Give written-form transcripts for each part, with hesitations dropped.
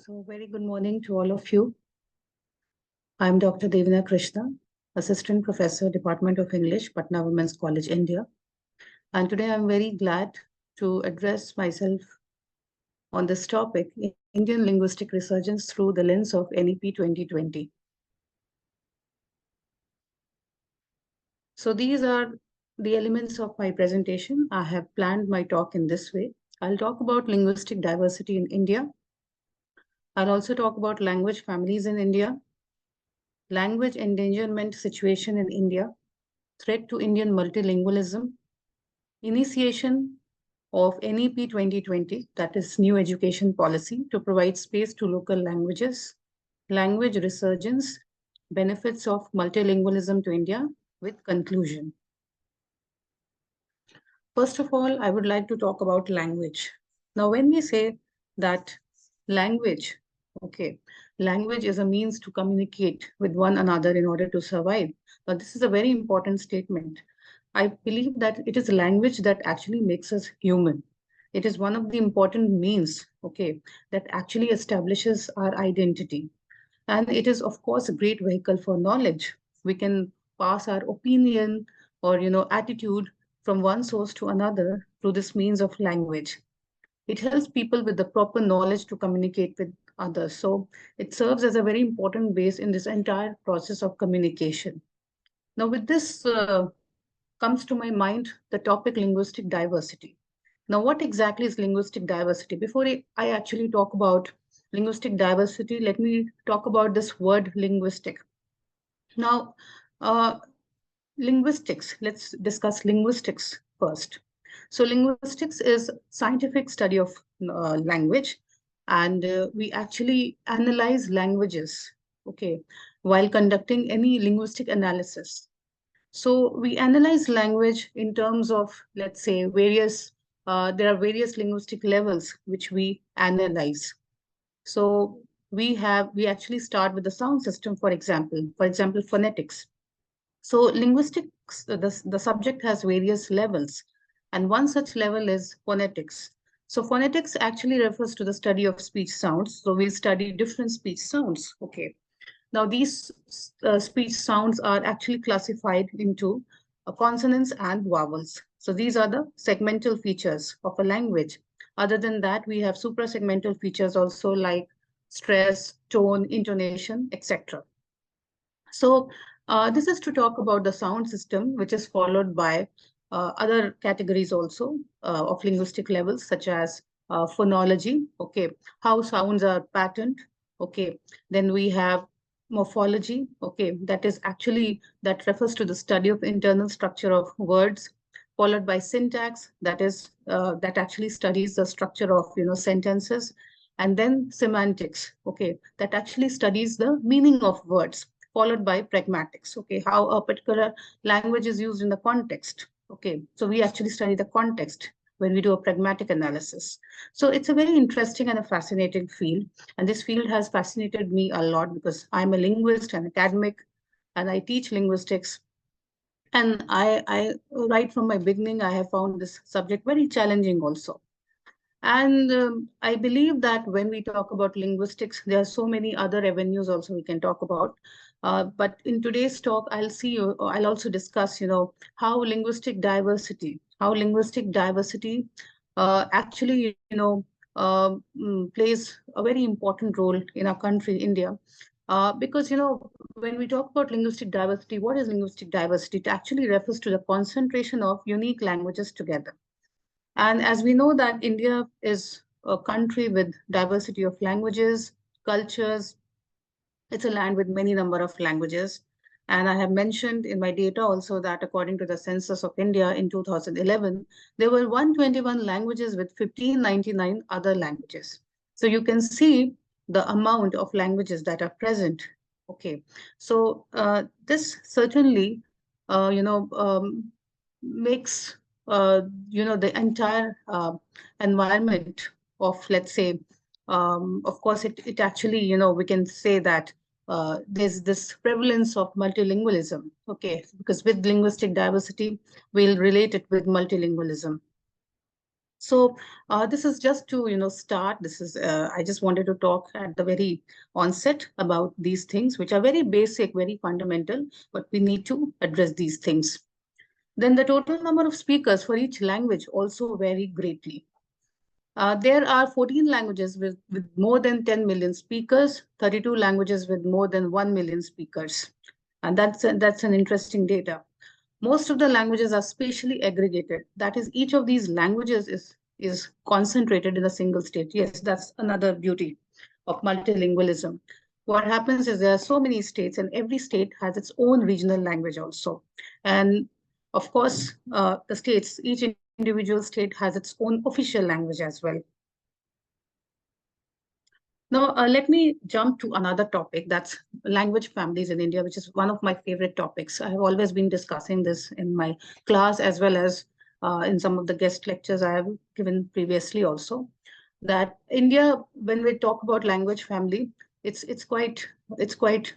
So very good morning to all of you. I'm Dr. Devina Krishna, Assistant Professor, Department of English, Patna Women's College, India. And today I'm very glad to address myself on this topic, Indian linguistic resurgence through the lens of NEP 2020. So these are the elements of my presentation. I have planned my talk in this way. I'll talk about linguistic diversity in India. I'll also talk about language families in India, language endangerment situation in India, threat to Indian multilingualism, initiation of NEP 2020, that is new education policy to provide space to local languages, language resurgence, benefits of multilingualism to India with conclusion. First of all, I would like to talk about language. Now, when we say that language, language is a means to communicate with one another in order to survive. But this is a very important statement. I believe that it is language that actually makes us human. It is one of the important means, that actually establishes our identity. And it is, of course, a great vehicle for knowledge. We can pass our opinion or, attitude from one source to another through this means of language. It helps people with the proper knowledge to communicate with others. So it serves as a very important base in this entire process of communication. Now, with this comes to my mind the topic linguistic diversity. Now, what exactly is linguistic diversity? Before I actually talk about linguistic diversity, let me talk about this word linguistic. Now, linguistics, let's discuss linguistics first. So linguistics is scientific study of language, and we actually analyze languages, while conducting any linguistic analysis. So we analyze language in terms of, let's say, there are various linguistic levels which we analyze. So we actually start with the sound system, for example, phonetics. So linguistics, the subject has various levels, and one such level is phonetics. So phonetics actually refers to the study of speech sounds. So we study different speech sounds, Now, these speech sounds are actually classified into consonants and vowels. So these are the segmental features of a language. Other than that, we have suprasegmental features also like stress, tone, intonation, etc. So this is to talk about the sound system, which is followed by other categories also of linguistic levels, such as phonology, how sounds are patterned, Then we have morphology, that refers to the study of internal structure of words, followed by syntax, that actually studies the structure of sentences, and then semantics, that actually studies the meaning of words, followed by pragmatics, how a particular language is used in the context, so we actually study the context when we do a pragmatic analysis. So it's a very interesting and a fascinating field. And this field has fascinated me a lot because I'm a linguist and academic, and I teach linguistics. And I right from my beginning, I have found this subject very challenging also. And I believe that when we talk about linguistics, there are so many other avenues also we can talk about. But in today's talk, I'll also discuss, how linguistic diversity actually, plays a very important role in our country, India. Because, when we talk about linguistic diversity, what is linguistic diversity? It actually refers to the concentration of unique languages together. And as we know that India is a country with diversity of languages, cultures, it's a land with many number of languages. And I have mentioned in my data also that according to the Census of India in 2011, there were 121 languages with 1599 other languages. So you can see the amount of languages that are present. So this certainly, makes the entire environment of, let's say, of course, it actually, we can say that there's this prevalence of multilingualism, because with linguistic diversity, we'll relate it with multilingualism. So this is just to start. This is I just wanted to talk at the very onset about these things, which are very basic, very fundamental, but we need to address these things. Then the total number of speakers for each language also vary greatly. There are 14 languages with more than 10 million speakers, 32 languages with more than 1 million speakers. And that's an interesting data. Most of the languages are spatially aggregated. That is, each of these languages is concentrated in a single state. Yes, that's another beauty of multilingualism. What happens is there are so many states, and every state has its own regional language also. And of course, each individual state has its own official language as well. Now, let me jump to another topic, that's language families in India, which is one of my favorite topics. I have always been discussing this in my class as well as in some of the guest lectures I have given previously also. That India, when we talk about language family, it's quite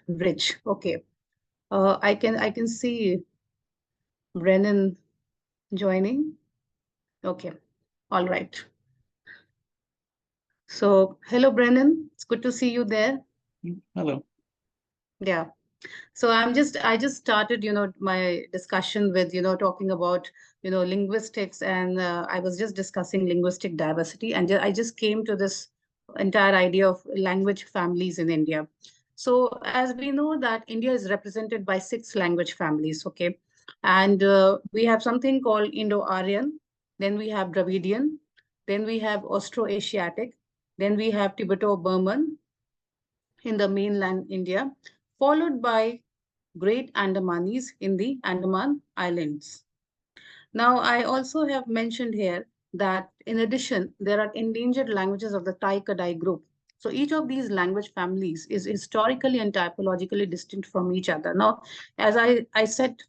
rich. Okay, I can see Brennan joining. Okay, all right. So hello, Brennan. It's good to see you there. Hello. Yeah. So I just started, my discussion with, talking about, linguistics, and I was just discussing linguistic diversity, and I just came to this entire idea of language families in India. So as we know that India is represented by 6 language families, okay, and we have something called Indo-Aryan, then we have Dravidian, then we have Austro-Asiatic, then we have Tibeto-Burman in the mainland India, followed by Great Andamanese in the Andaman Islands. Now, I also have mentioned here that in addition, there are endangered languages of the Tai-Kadai group. So each of these language families is historically and typologically distinct from each other. Now, as I said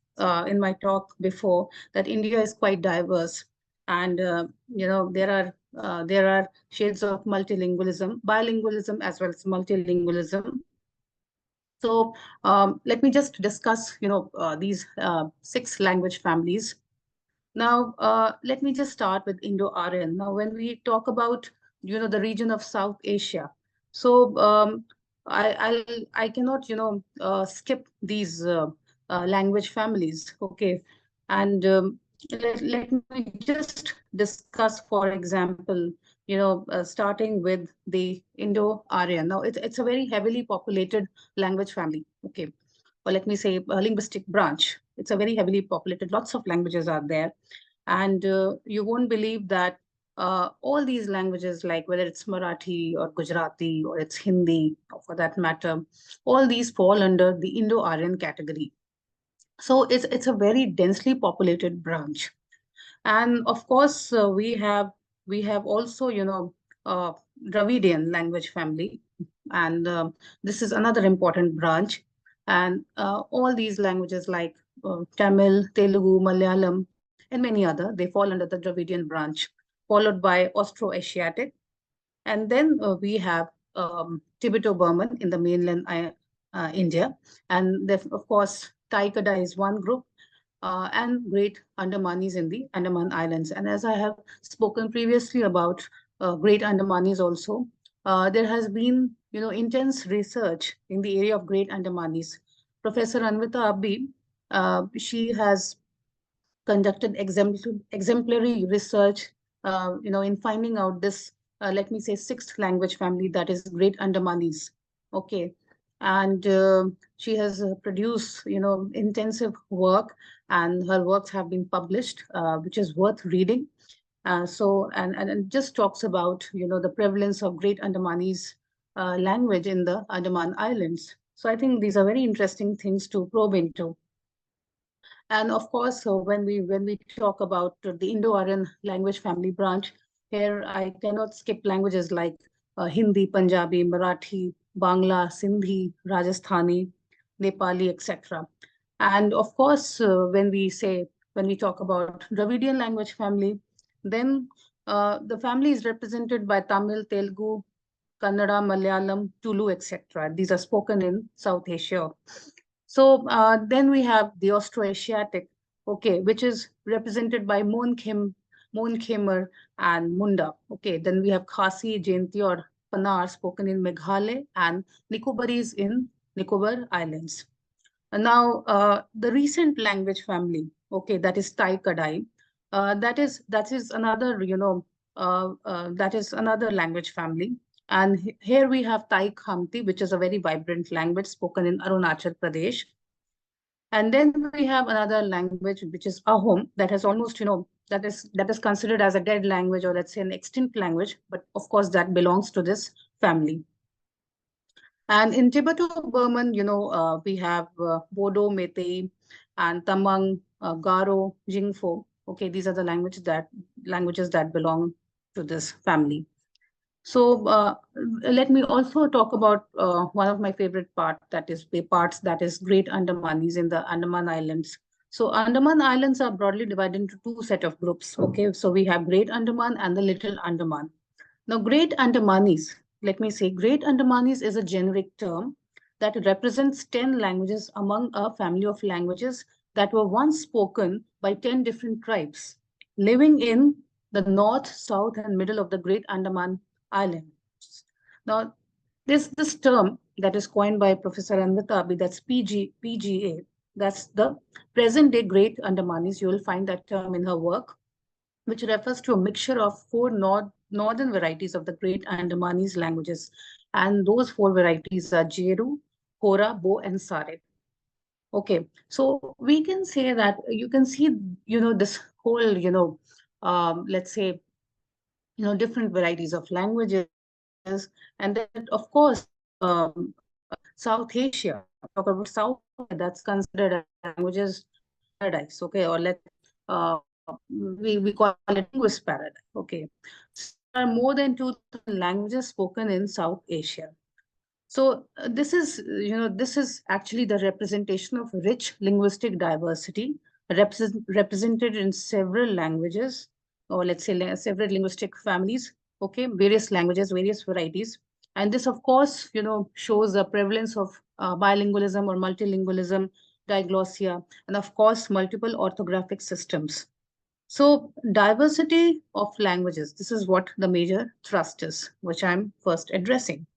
in my talk before, that India is quite diverse, and there are shades of multilingualism, bilingualism as well as multilingualism. So let me just discuss, these 6 language families. Now, let me just start with Indo-Aryan. Now, when we talk about, the region of South Asia, so I cannot, skip these language families. Okay, and let me just discuss, for example, starting with the Indo-Aryan. Now, it's a very heavily populated language family. Okay, or let me say a linguistic branch. It's a very heavily populated, lots of languages are there. And you won't believe that all these languages, like whether it's Marathi or Gujarati or it's Hindi, or for that matter, all these fall under the Indo-Aryan category. So it's a very densely populated branch. And of course, we have also, Dravidian language family, and this is another important branch. And all these languages like Tamil, Telugu, Malayalam, and many other, they fall under the Dravidian branch, followed by Austro-Asiatic, and then we have Tibeto-Burman in the mainland India, and of course, Tai-Kadai is one group, and Great Andamanis in the Andaman Islands. And as I have spoken previously about Great Andamanis also, there has been, intense research in the area of Great Andamanis. Professor Anvita Abbi, she has conducted exemplary research, in finding out this, let me say, 6th language family, that is Great Andamanese. Okay, and she has produced, intensive work, and her works have been published, which is worth reading. And it just talks about, the prevalence of Great Andamanese language in the Andaman Islands. So I think these are very interesting things to probe into. And of course, so when we talk about the Indo-Aryan language family branch, here I cannot skip languages like Hindi, Punjabi, Marathi, Bangla, Sindhi, Rajasthani, Nepali, etc. And of course, when we talk about Dravidian language family, then the family is represented by Tamil, Telugu, Kannada, Malayalam, Tulu, etc. These are spoken in South Asia. So then we have the Austroasiatic, okay, which is represented by Moon Kim, Mon Khmer, and Munda. Okay, then we have Khasi, Jainti, or Panar spoken in Meghalaya, and Nicobarese in Nicobar Islands. Now, the recent language family, okay, that is Tai Kadai, that is another, that is another language family. And here we have Tai Khamti, which is a very vibrant language spoken in Arunachal Pradesh. And then we have another language, which is Ahom, that has almost, that is considered as a dead language, or let's say an extinct language. But of course, that belongs to this family. And in Tibeto-Burman, we have Bodo, Meitei, and Tamang, Garo, Jingfo. Okay, these are the languages that belong to this family. So let me also talk about one of my favorite parts, that is Great Andamanese in the Andaman Islands. So Andaman Islands are broadly divided into two set of groups. Okay, so we have Great Andaman and the Little Andaman. Now, Great Andamanese, let me say, Great Andamanese is a generic term that represents 10 languages among a family of languages that were once spoken by 10 different tribes living in the north, south, and middle of the Great Andaman Islands. Now, this term that is coined by Professor Anvita Abi, that's PGA, that's the present day Great Andamanese. You will find that term in her work, which refers to a mixture of four northern varieties of the Great Andamanese languages. And those four varieties are Jeru, Kora, Bo, and Sare. Okay, so we can say that you can see, this whole, let's say, different varieties of languages. And then, of course, South Asia, talk about South Asia, that's considered as languages paradise, okay, or we call it linguist paradise, okay. So there are more than 2,000 languages spoken in South Asia. So this is actually the representation of rich linguistic diversity represented in several languages, or let's say several linguistic families, okay, various languages, various varieties. And this, of course, shows the prevalence of bilingualism or multilingualism, diglossia, and of course, multiple orthographic systems. So diversity of languages, this is what the major thrust is, which I'm first addressing.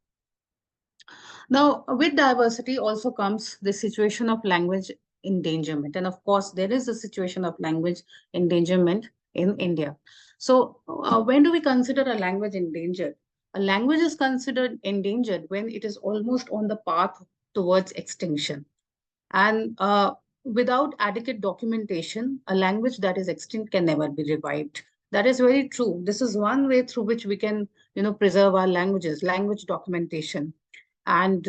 Now, with diversity also comes the situation of language endangerment. And of course, there is a situation of language endangerment in India. So when do we consider a language endangered? A language is considered endangered when it is almost on the path towards extinction. And without adequate documentation, a language that is extinct can never be revived. That is very true. This is one way through which we can, preserve our languages, language documentation. And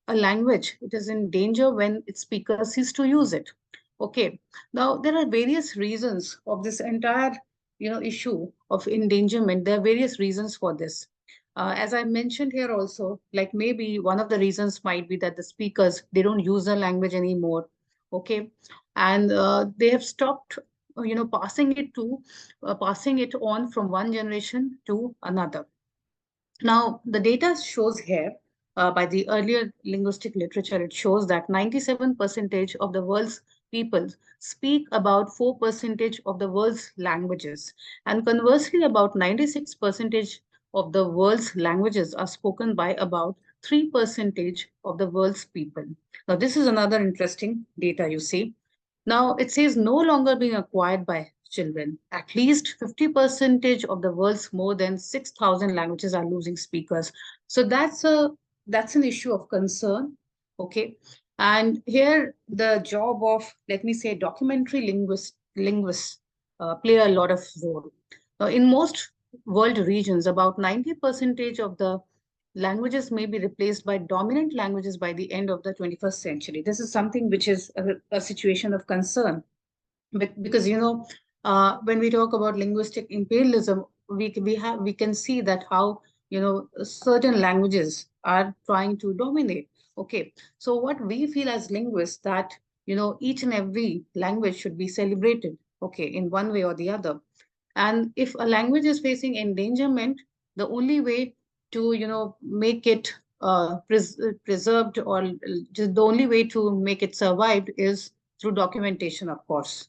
a language, it is in danger when its speakers cease to use it. Okay. Now, there are various reasons of this entire, issue of endangerment. There are various reasons for this. As I mentioned here also, like maybe one of the reasons might be that the speakers, they don't use the language anymore, okay? And they have stopped, passing it on from one generation to another. Now, the data shows here by the earlier linguistic literature, it shows that 97% of the world's people speak about 4% of the world's languages. And conversely, about 96% of the world's languages are spoken by about 3% of the world's people. Now, this is another interesting data, you see. Now, it says no longer being acquired by children. At least 50% of the world's more than 6,000 languages are losing speakers. So that's an issue of concern, okay? And here the job of, let me say, documentary linguists play a lot of role. Now, in most world regions, about 90% of the languages may be replaced by dominant languages by the end of the 21st century. This is something which is a situation of concern. Because when we talk about linguistic imperialism, we can see that how certain languages are trying to dominate. Okay, so what we feel as linguists, that each and every language should be celebrated, okay, in one way or the other. And if a language is facing endangerment, the only way to make it preserved, or just the only way to make it survived is through documentation, of course.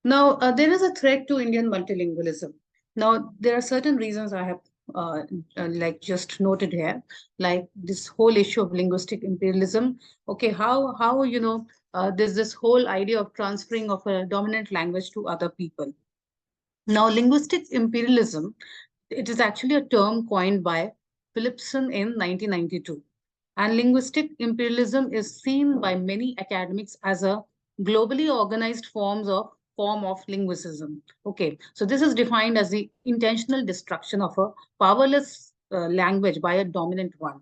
Now, there is a threat to Indian multilingualism. Now, there are certain reasons I have uh, like just noted here, like this whole issue of linguistic imperialism. Okay, how there's this whole idea of transferring of a dominant language to other people. Now, linguistic imperialism, it is actually a term coined by Philipson in 1992. And linguistic imperialism is seen by many academics as a globally organized form of linguicism. Okay, so this is defined as the intentional destruction of a powerless language by a dominant one.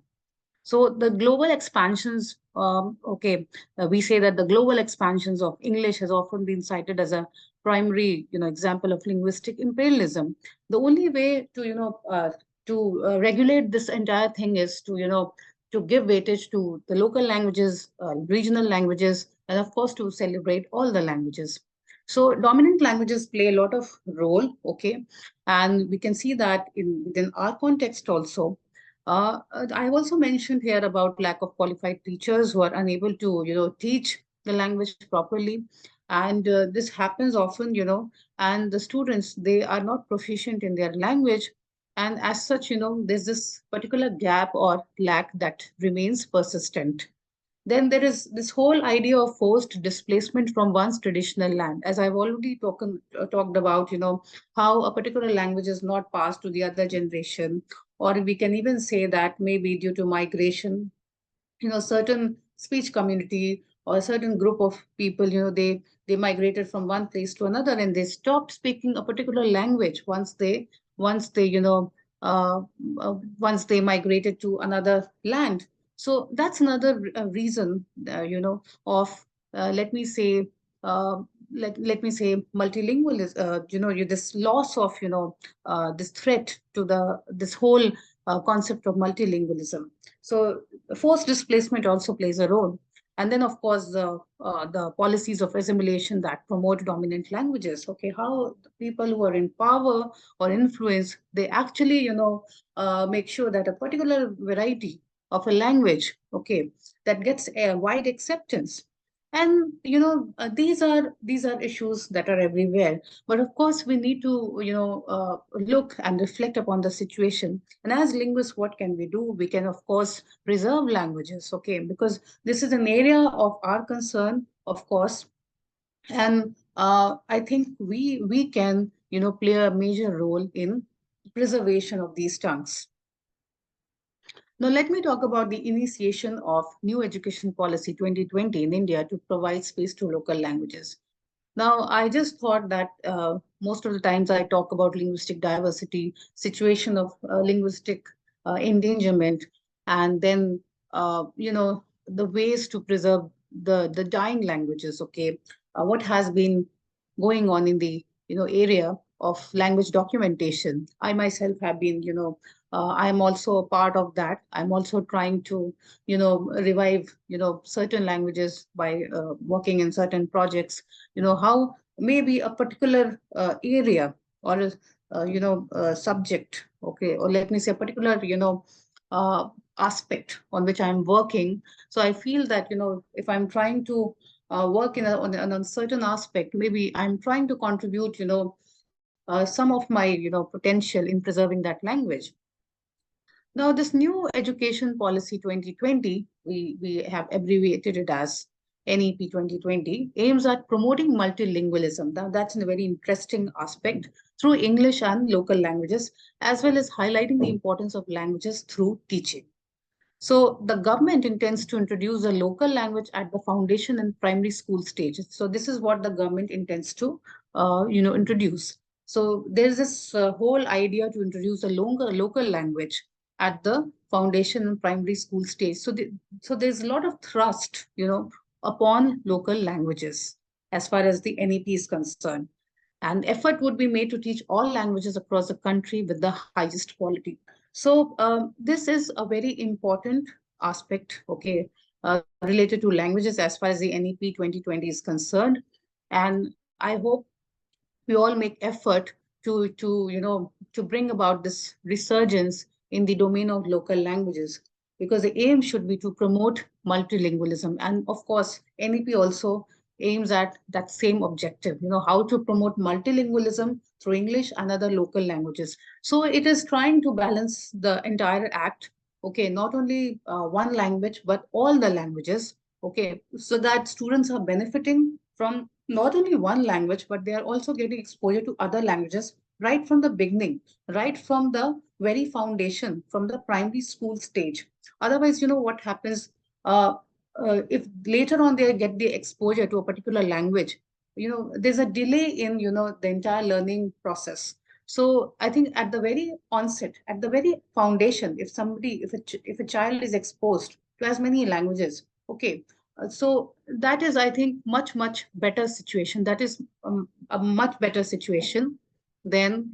So the global expansions, we say that the global expansions of English has often been cited as a primary, example of linguistic imperialism. The only way to, regulate this entire thing is to, to give weightage to the local languages, regional languages, and of course to celebrate all the languages. So dominant languages play a lot of role, okay, and we can see that within our context also. I also mentioned here about lack of qualified teachers who are unable to, teach the language properly. And this happens often, and the students, they are not proficient in their language. And as such, there's this particular gap or lack that remains persistent. Then there is this whole idea of forced displacement from one's traditional land. As I've already talked about, how a particular language is not passed to the other generation, or we can even say that maybe due to migration, certain speech community or a certain group of people, they migrated from one place to another and they stopped speaking a particular language once they uh, once they migrated to another land. So that's another reason, of let me say, uh, let me say multilingualism, this loss of, this threat to this whole concept of multilingualism. So forced displacement also plays a role. And then, of course, the policies of assimilation that promote dominant languages. Okay, how the people who are in power or influence, they actually, make sure that a particular variety of a language, okay, that gets a wide acceptance. And these are issues that are everywhere. But of course, we need to look and reflect upon the situation. And as linguists, what can we do? We can, of course, preserve languages, okay, because this is an area of our concern, of course. And I think we can, play a major role in preservation of these tongues. Now, let me talk about the initiation of New Education Policy 2020 in India to provide space to local languages. Now, I just thought that most of the times I talk about linguistic diversity, situation of linguistic endangerment, and then, the ways to preserve the dying languages, okay? What has been going on in the, area of language documentation. I myself have been, I'm also a part of that. I'm also trying to, revive, certain languages by working in certain projects, how maybe a particular area or a subject, okay, or let me say a particular, uh, aspect on which I'm working. So I feel that, if I'm trying to work on a certain aspect, maybe I'm trying to contribute, some of my, potential in preserving that language. Now, this new education policy 2020, we have abbreviated it as NEP 2020, aims at promoting multilingualism. Now, that's a very interesting aspect through English and local languages, as well as highlighting the importance of languages through teaching. So the government intends to introduce a local language at the foundation and primary school stage. So this is what the government intends to, introduce. So there's this whole idea to introduce a longer local language at the foundation and primary school stage. So there's a lot of thrust, upon local languages as far as the NEP is concerned. And effort would be made to teach all languages across the country with the highest quality. So this is a very important aspect, okay, related to languages as far as the NEP 2020 is concerned. And I hope we all make effort to bring about this resurgence in the domain of local languages, because the aim should be to promote multilingualism. And of course, NEP also aims at that same objective, how to promote multilingualism through English and other local languages. So it is trying to balance the entire act, okay, not only one language, but all the languages, okay, so that students are benefiting from not only one language, but they are also getting exposure to other languages right from the beginning, right from the very foundation, from the primary school stage. Otherwise, what happens, uh, if later on they get the exposure to a particular language, there's a delay in, the entire learning process. So I think at the very onset, at the very foundation, if a child is exposed to as many languages, okay, so that is, I think, much better situation. That is a much better situation than,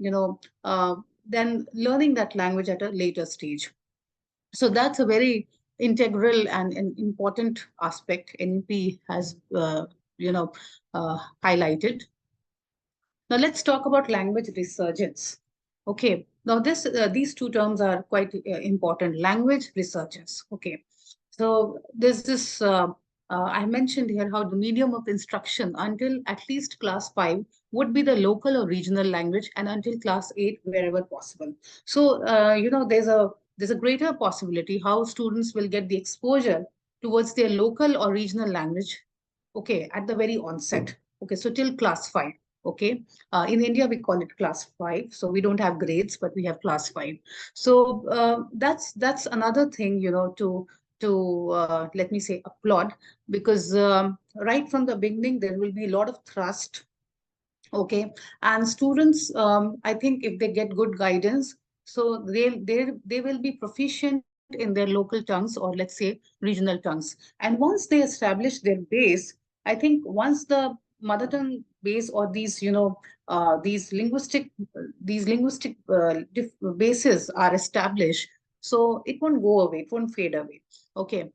than learning that language at a later stage. So that's a very integral and an important aspect NEP has, highlighted. Now let's talk about language resurgence. Okay. Now these two terms are quite important. Language resurgence. Okay. So there's this. I mentioned here how the medium of instruction until at least class 5 would be the local or regional language, and until class 8 wherever possible. So there's a greater possibility how students will get the exposure towards their local or regional language. Okay, at the very onset. Okay, so till class 5. Okay, in India, we call it class 5. So we don't have grades, but we have class 5. So that's another thing, to let me say applaud, because right from the beginning, there will be a lot of thrust. Okay, and students, I think if they get good guidance, so they will be proficient in their local tongues, or let's say regional tongues. And once they establish their base, I think once the mother tongue base, or these these linguistic bases are established, so it won't go away, it won't fade away. Okay,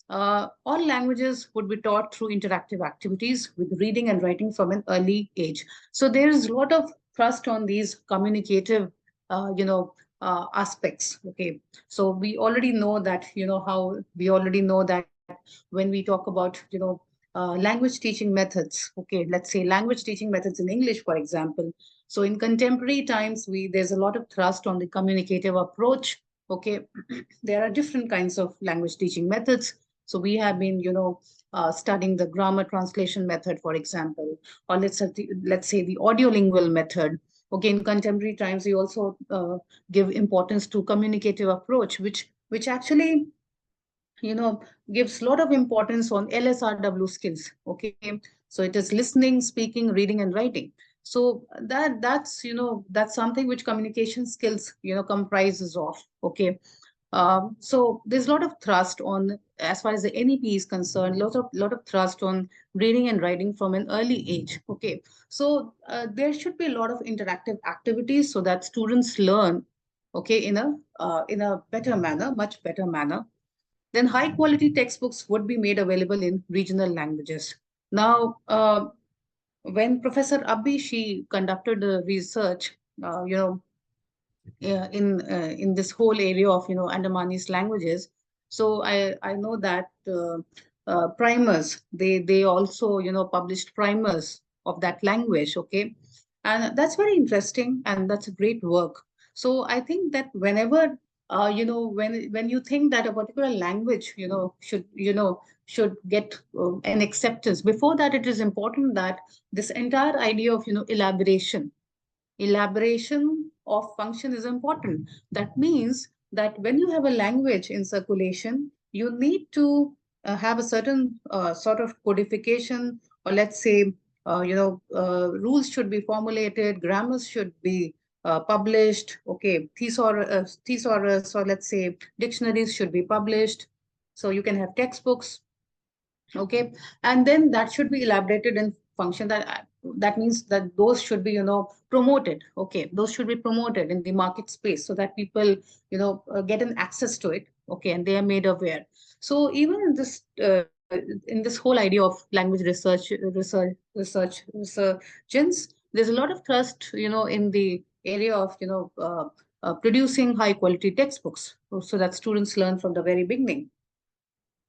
all languages would be taught through interactive activities with reading and writing from an early age. So there is a lot of thrust on these communicative, aspects. Okay, so we already know that, when we talk about, language teaching methods. Okay, let's say language teaching methods in English, for example. So in contemporary times, there's a lot of thrust on the communicative approach. Okay, there are different kinds of language teaching methods. So we have been, studying the grammar translation method, for example, or let's say the audiolingual method. Okay, in contemporary times, we also give importance to communicative approach, which actually, you know, gives a lot of importance on LSRW skills. Okay, so it is listening, speaking, reading, and writing. So that's something which communication skills, comprises of. Okay, so there's a lot of thrust on, as far as the NEP is concerned, lot of thrust on reading and writing from an early age. Okay, so there should be a lot of interactive activities so that students learn, okay, in a better manner, much better manner. Then high quality textbooks would be made available in regional languages. Now, when Professor Abhi, she conducted the research, in this whole area of, Andamanese languages. So I know that primers, they also, published primers of that language. Okay, and that's very interesting, and that's a great work. So I think that whenever, when you think that a particular language, should get an acceptance, before that it is important that this entire idea of, elaboration of function is important. That means that when you have a language in circulation, you need to have a certain sort of codification, or let's say, rules should be formulated, grammars should be published. Okay, thesaurus, or let's say dictionaries should be published. So you can have textbooks. Okay, and then that should be elaborated in function. That means that those should be, promoted. Okay, those should be promoted in the market space so that people, get an access to it. Okay, and they are made aware. So even in this whole idea of language resurgence, there's a lot of thrust, in the area of, producing high quality textbooks so that students learn from the very beginning.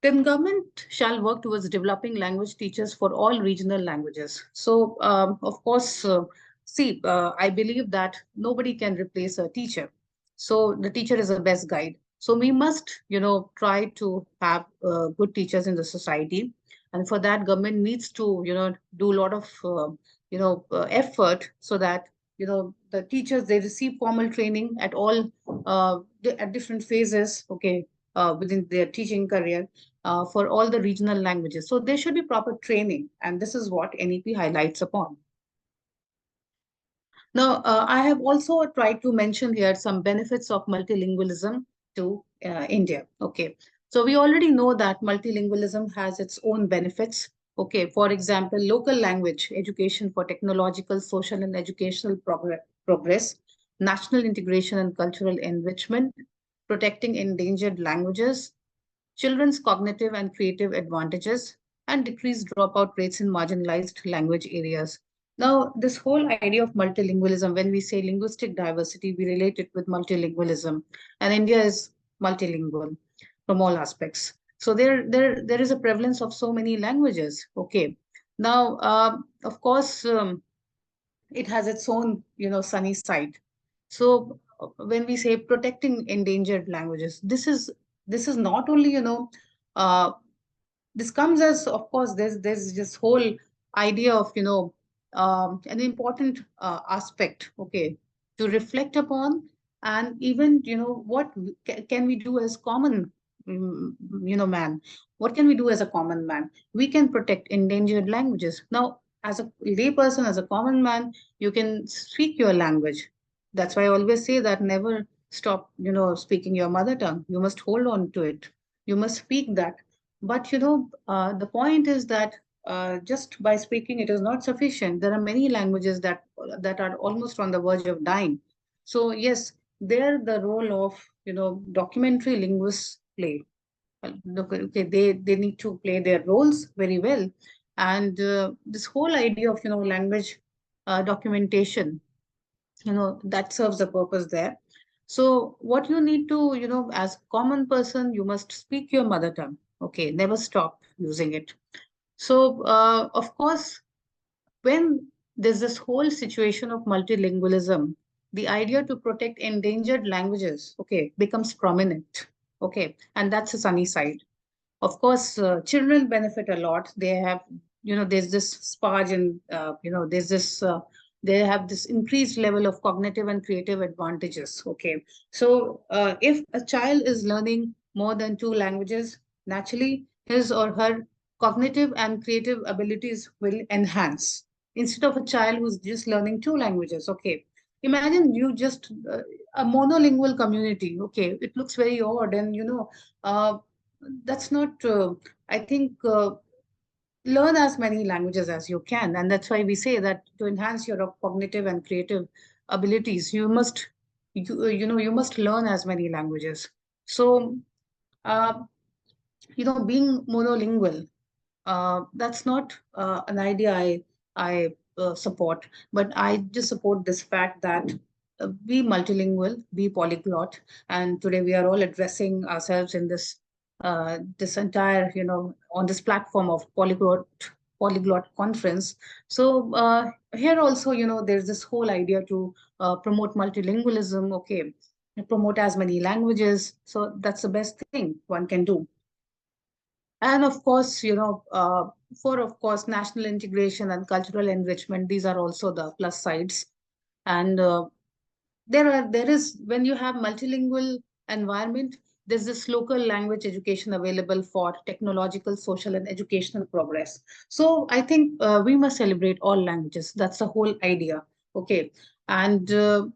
Then government shall work towards developing language teachers for all regional languages. So, of course, I believe that nobody can replace a teacher. So the teacher is the best guide. So we must, try to have good teachers in the society. And for that, government needs to, do a lot of, effort so that, the teachers, they receive formal training at all, at different phases, okay, within their teaching career for all the regional languages. So there should be proper training, and this is what NEP highlights upon. Now, I have also tried to mention here some benefits of multilingualism to India. Okay, so we already know that multilingualism has its own benefits. Okay, for example, local language education for technological, social, and educational progress, national integration and cultural enrichment, protecting endangered languages, children's cognitive and creative advantages, and decreased dropout rates in marginalized language areas. Now, this whole idea of multilingualism, when we say linguistic diversity, we relate it with multilingualism. And India is multilingual from all aspects. So there is a prevalence of so many languages. Okay. Now, of course, it has its own, sunny side. So when we say protecting endangered languages, this is not only, uh, this comes as, of course, there's this whole idea of, an important aspect, okay, to reflect upon, and even, what can we do as common, mm, man? What can we do as a common man? We can protect endangered languages. Now, as a layperson, as a common man, you can speak your language. That's why I always say that never stop, speaking your mother tongue. You must hold on to it. You must speak that. But the point is that just by speaking it is not sufficient. There are many languages that are almost on the verge of dying. So yes, there the role of documentary linguists play. Okay, they need to play their roles very well, and this whole idea of language documentation, that serves a purpose there. So what you need to, as a common person, you must speak your mother tongue. Okay, never stop using it. So of course, when there's this whole situation of multilingualism, the idea to protect endangered languages, okay, becomes prominent. Okay, and that's a sunny side. Of course, children benefit a lot. They have, there's this sparge and, there's this, they have this increased level of cognitive and creative advantages. Okay. So if a child is learning more than two languages, naturally his or her cognitive and creative abilities will enhance instead of a child who's just learning two languages. Okay. Imagine you just a monolingual community. Okay. It looks very odd, and, that's not I think learn as many languages as you can, and that's why we say that to enhance your cognitive and creative abilities, you must learn as many languages. So uh, being monolingual, that's not an idea I support, but I just support this fact that be multilingual, be polyglot, and today we are all addressing ourselves in this entire, on this platform of polyglot conference. So here also, there's this whole idea to promote multilingualism. Okay, promote as many languages. So that's the best thing one can do. And of course, for of course national integration and cultural enrichment, these are also the plus sides. And there is, when you have multilingual environment, there's this local language education available for technological, social, and educational progress. So I think we must celebrate all languages. That's the whole idea. Okay, and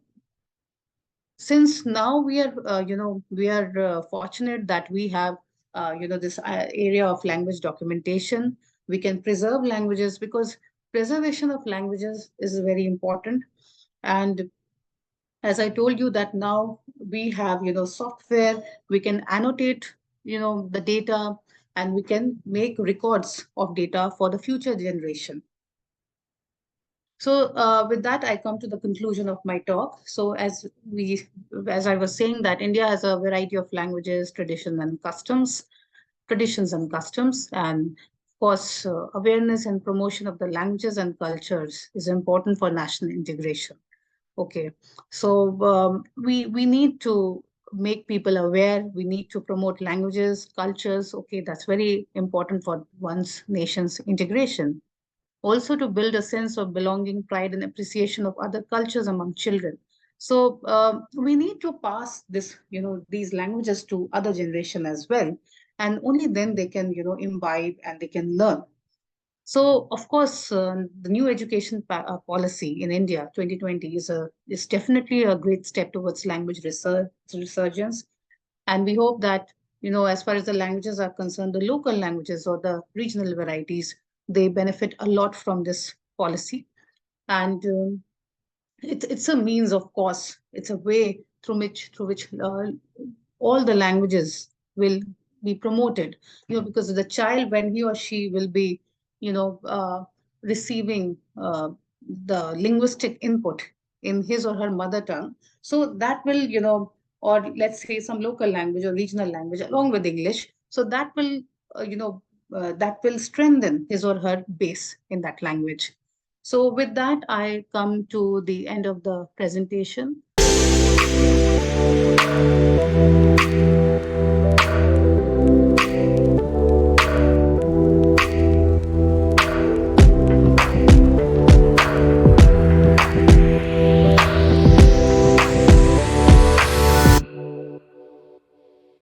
since now we are fortunate that we have this area of language documentation. We can preserve languages, because preservation of languages is very important. And as I told you that now we have software, we can annotate the data, and we can make records of data for the future generation. So with that, I come to the conclusion of my talk. So as I was saying, that India has a variety of languages, tradition, and customs. traditions and customs. And of course, awareness and promotion of the languages and cultures is important for national integration. Okay, so we need to make people aware. We need to promote languages, cultures. Okay, that's very important for one's nation's integration. Also, to build a sense of belonging, pride, and appreciation of other cultures among children. So we need to pass this, these languages to other generation as well, and only then they can, imbibe and they can learn. So, of course, the new education policy in India 2020 is definitely a great step towards language resurgence. And we hope that, as far as the languages are concerned, the local languages or the regional varieties, they benefit a lot from this policy. And it's a means, of course, it's a way through which all the languages will be promoted, because the child, when he or she will be, receiving the linguistic input in his or her mother tongue, so that will, or let's say some local language or regional language along with English, so that will, that will strengthen his or her base in that language. So with that, I come to the end of the presentation.